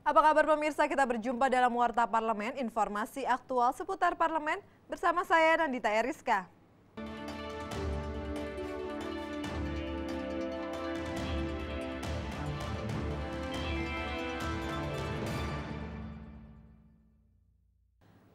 Apa kabar pemirsa? Kita berjumpa dalam Warta Parlemen, informasi aktual seputar parlemen bersama saya Nandita Eriska.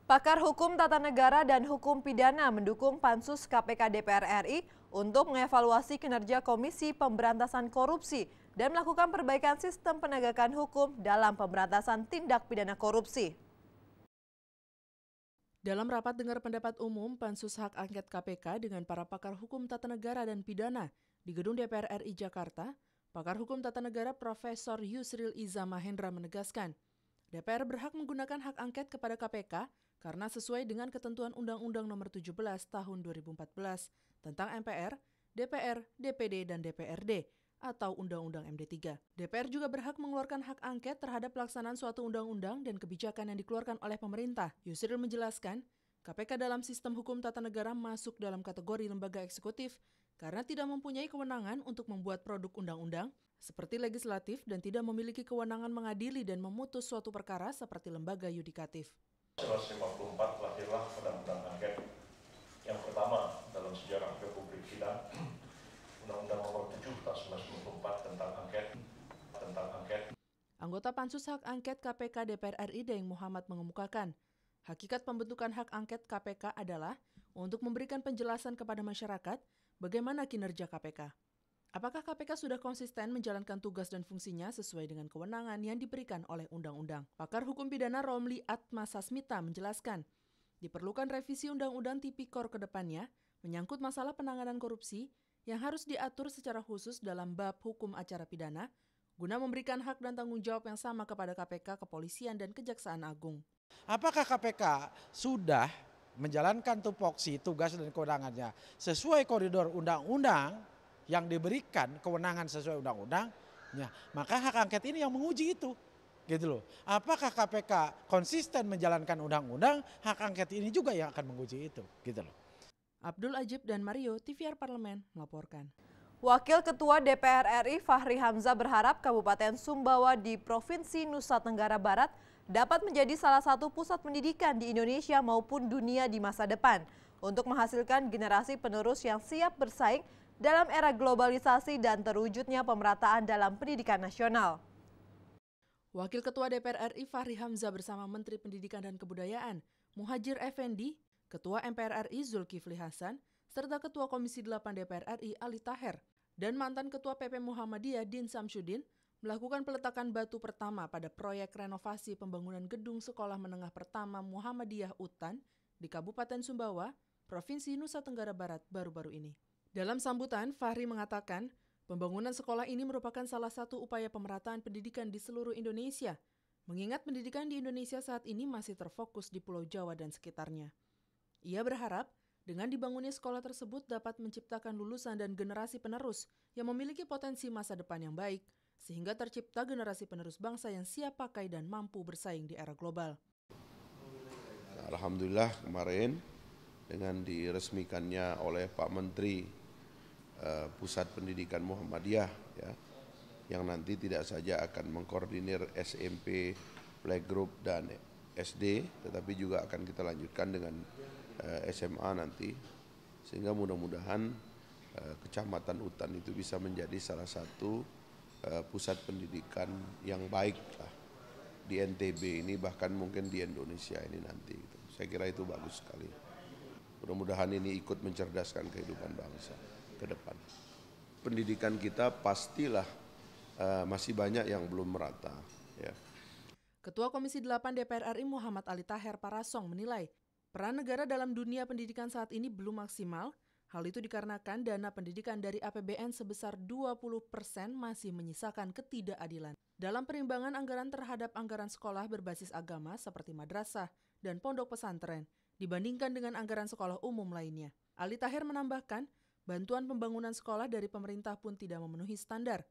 Pakar Hukum Tata Negara dan Hukum Pidana mendukung Pansus KPK DPR RI untuk mengevaluasi kinerja Komisi Pemberantasan Korupsi dan melakukan perbaikan sistem penegakan hukum dalam pemberantasan tindak pidana korupsi. Dalam rapat dengar pendapat umum Pansus Hak Angket KPK dengan para pakar hukum tata negara dan pidana di Gedung DPR RI Jakarta, pakar hukum tata negara Profesor Yusril Iza Mahendra menegaskan, DPR berhak menggunakan hak angket kepada KPK karena sesuai dengan ketentuan Undang-Undang Nomor 17 Tahun 2014 tentang MPR, DPR, DPD, dan DPRD atau Undang-Undang MD3. DPR juga berhak mengeluarkan hak angket terhadap pelaksanaan suatu undang-undang dan kebijakan yang dikeluarkan oleh pemerintah. Yusril menjelaskan, KPK dalam sistem hukum tata negara masuk dalam kategori lembaga eksekutif karena tidak mempunyai kewenangan untuk membuat produk undang-undang seperti legislatif dan tidak memiliki kewenangan mengadili dan memutus suatu perkara seperti lembaga yudikatif. 1954 lahirlah Undang-Undang Angket yang pertama dalam sejarah Republik kita, Undang-Undang Nomor 7 Tahun 1994 tentang angket. Anggota Pansus Hak Angket KPK DPR RI Daeng Muhammad mengemukakan, hakikat pembentukan hak angket KPK adalah untuk memberikan penjelasan kepada masyarakat bagaimana kinerja KPK. Apakah KPK sudah konsisten menjalankan tugas dan fungsinya sesuai dengan kewenangan yang diberikan oleh undang-undang? Pakar Hukum Pidana Romli Atmasasmita menjelaskan, diperlukan revisi Undang-Undang Tipikor ke depannya menyangkut masalah penanganan korupsi yang harus diatur secara khusus dalam bab hukum acara pidana guna memberikan hak dan tanggung jawab yang sama kepada KPK, Kepolisian, dan Kejaksaan Agung. Apakah KPK sudah menjalankan tupoksi tugas dan kewenangannya sesuai koridor undang-undang yang diberikan kewenangan sesuai undang-undang, ya, maka hak angket ini yang menguji itu, gitu loh. Apakah KPK konsisten menjalankan undang-undang, hak angket ini juga yang akan menguji itu, gitu loh. Abdul Ajib dan Mario, TVR Parlemen, melaporkan. Wakil Ketua DPR RI Fahri Hamzah berharap Kabupaten Sumbawa di Provinsi Nusa Tenggara Barat dapat menjadi salah satu pusat pendidikan di Indonesia maupun dunia di masa depan untuk menghasilkan generasi penerus yang siap bersaing dalam era globalisasi dan terwujudnya pemerataan dalam pendidikan nasional. Wakil Ketua DPR RI Fahri Hamzah bersama Menteri Pendidikan dan Kebudayaan Muhadjir Effendi, Ketua MPR RI Zulkifli Hasan, serta Ketua Komisi 8 DPR RI Ali Taher, dan mantan Ketua PP Muhammadiyah Din Samsudin melakukan peletakan batu pertama pada proyek renovasi pembangunan gedung Sekolah Menengah Pertama Muhammadiyah Utan di Kabupaten Sumbawa, Provinsi Nusa Tenggara Barat baru-baru ini. Dalam sambutan, Fahri mengatakan, pembangunan sekolah ini merupakan salah satu upaya pemerataan pendidikan di seluruh Indonesia, mengingat pendidikan di Indonesia saat ini masih terfokus di Pulau Jawa dan sekitarnya. Ia berharap, dengan dibangunnya sekolah tersebut dapat menciptakan lulusan dan generasi penerus yang memiliki potensi masa depan yang baik, sehingga tercipta generasi penerus bangsa yang siap pakai dan mampu bersaing di era global. Alhamdulillah kemarin dengan diresmikannya oleh Pak Menteri Pusat Pendidikan Muhammadiyah, ya, yang nanti tidak saja akan mengkoordinir SMP, playgroup, dan SD, tetapi juga akan kita lanjutkan dengan SMA nanti, sehingga mudah-mudahan Kecamatan Utan itu bisa menjadi salah satu pusat pendidikan yang baik lah di NTB ini, bahkan mungkin di Indonesia ini nanti. Gitu. Saya kira itu bagus sekali. Mudah-mudahan ini ikut mencerdaskan kehidupan bangsa ke depan. Pendidikan kita pastilah masih banyak yang belum merata. Ya. Ketua Komisi 8 DPR RI Muhammad Ali Taher Parasong menilai peran negara dalam dunia pendidikan saat ini belum maksimal. Hal itu dikarenakan dana pendidikan dari APBN sebesar 20% masih menyisakan ketidakadilan. Dalam perimbangan anggaran terhadap anggaran sekolah berbasis agama seperti madrasah dan pondok pesantren, dibandingkan dengan anggaran sekolah umum lainnya. Ali Taher menambahkan, bantuan pembangunan sekolah dari pemerintah pun tidak memenuhi standar.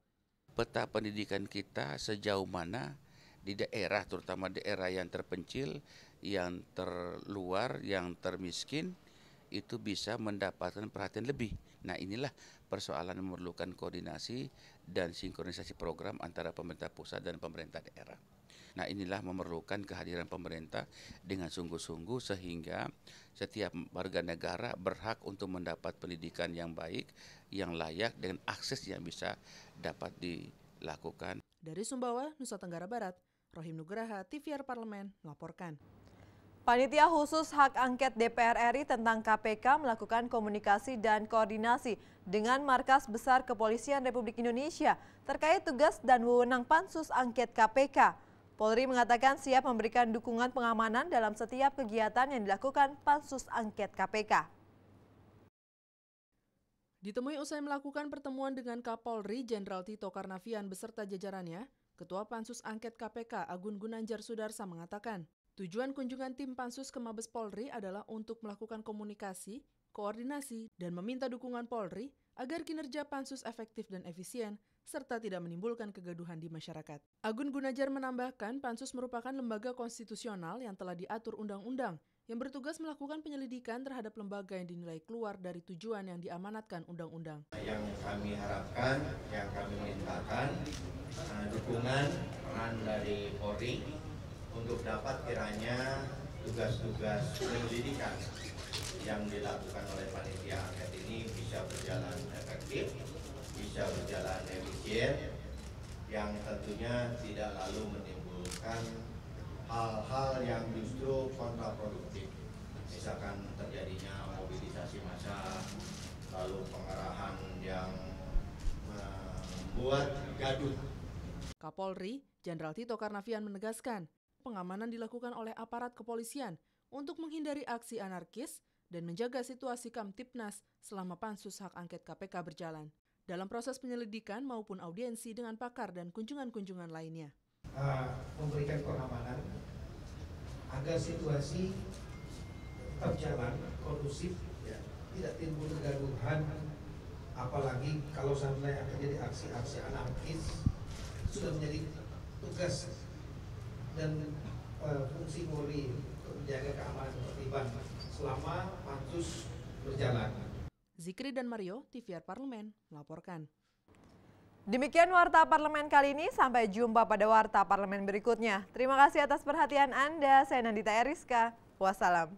Peta pendidikan kita sejauh mana di daerah, terutama daerah yang terpencil, yang terluar, yang termiskin, itu bisa mendapatkan perhatian lebih. Nah, inilah persoalan memerlukan koordinasi dan sinkronisasi program antara pemerintah pusat dan pemerintah daerah. Nah, inilah memerlukan kehadiran pemerintah dengan sungguh-sungguh sehingga setiap warga negara berhak untuk mendapat pendidikan yang baik, yang layak, dengan akses yang bisa dapat dilakukan. Dari Sumbawa, Nusa Tenggara Barat, Rohim Nugraha, TVR Parlemen melaporkan. Panitia khusus hak angket DPR RI tentang KPK melakukan komunikasi dan koordinasi dengan Markas Besar Kepolisian Republik Indonesia terkait tugas dan wewenang pansus angket KPK. Polri mengatakan siap memberikan dukungan pengamanan dalam setiap kegiatan yang dilakukan pansus angket KPK. Ditemui usai melakukan pertemuan dengan Kapolri Jenderal Tito Karnavian beserta jajarannya, Ketua Pansus Angket KPK Agun Gunanjar Sudarsa mengatakan, tujuan kunjungan tim Pansus ke Mabes Polri adalah untuk melakukan komunikasi, koordinasi, dan meminta dukungan Polri agar kinerja Pansus efektif dan efisien, serta tidak menimbulkan kegaduhan di masyarakat. Agun Gunanjar menambahkan Pansus merupakan lembaga konstitusional yang telah diatur undang-undang, yang bertugas melakukan penyelidikan terhadap lembaga yang dinilai keluar dari tujuan yang diamanatkan undang-undang. Yang kami harapkan, yang kami mintakan, dukungan peran dari Polri untuk dapat kiranya tugas-tugas penyelidikan yang dilakukan oleh panitia angket ini bisa berjalan efektif, bisa berjalan efisien, yang tentunya tidak lalu menimbulkan hal-hal yang justru kontraproduktif, misalkan terjadinya mobilisasi massa, lalu pengerahan yang membuat gaduh. Kapolri Jenderal Tito Karnavian menegaskan, pengamanan dilakukan oleh aparat kepolisian untuk menghindari aksi anarkis dan menjaga situasi Kamtipnas selama pansus hak angket KPK berjalan. Dalam proses penyelidikan maupun audiensi dengan pakar dan kunjungan-kunjungan lainnya. Memberikan pengamanan agar situasi tetap jalan kondusif, ya, tidak timbul kegaduhan, apalagi kalau sampai akan jadi aksi-aksi anarkis. Sudah menjadi tugas dan fungsi Polri untuk menjaga keamanan ketertiban selama pansus berjalan. Zikri dan Mario, TVR Parlemen, melaporkan. Demikian Warta Parlemen kali ini, sampai jumpa pada Warta Parlemen berikutnya. Terima kasih atas perhatian Anda, saya Nandita Eriska, wassalam.